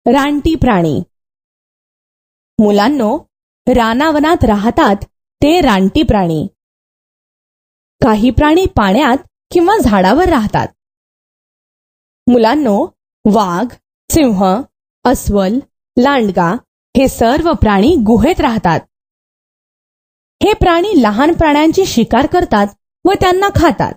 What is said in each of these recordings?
रानटी प्राणी. मुलांनो, रानावनात राहतात ते रानटी प्राणी. काही प्राणी पाण्यात किंवा झाडावर राहतात. मुलांनो, वाघ, सिंह, अस्वल, लांडगा हे सर्व प्राणी गुहेत राहतात. हे प्राणी लहान प्राण्यांची शिकार करतात व त्यांना खातात.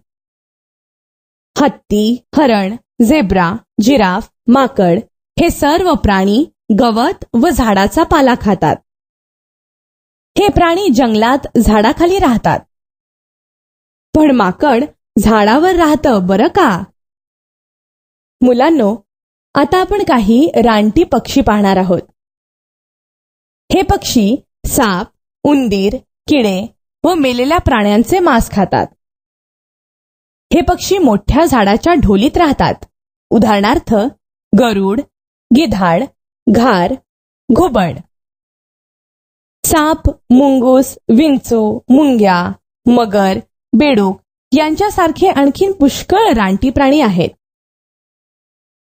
हत्ती, हरण, झेब्रा, जिराफ, माकड हे सर्व प्राणी गवत व झाडाचा पाला खातात. हे प्राणी जंगलात झाडाखाली राहतात. पण माकड झाडावर राहतं बरं का. मुलांनो, आता आपण काही रानटी पक्षी पाहणार आहोत. हे पक्षी साप, उंदीर, किडे व मेलेल्या प्राण्यांचे मांस खातात. हे पक्षी मोठ्या झाडाच्या ढोलीत राहतात. उदाहरणार्थ गरुड, गिधाड, घार, घुबड. साप, मुंगूस, विंचू, मुंग्या, मगर, बेडूक यांच्यासारखे आणखीन पुष्कळ रानटी प्राणी आहेत.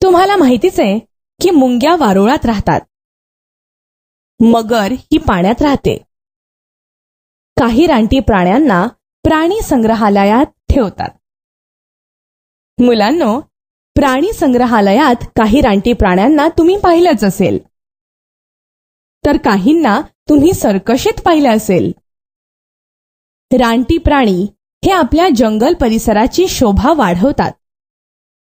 तुम्हाला माहितीच आहे की मुंग्या वारुळात राहतात. मगर ही पाण्यात राहते. काही रानटी प्राण्यांना प्राणी संग्रहालयात ठेवतात. मुलांनो, प्राणी संग्रहालयात काही रानटी प्राण्यांना तुम्ही पाहिलंच असेल, तर काहींना तुम्ही सर्कशीत पाहिलं असेल. रानटी प्राणी हे आपल्या जंगल परिसराची शोभा वाढवतात.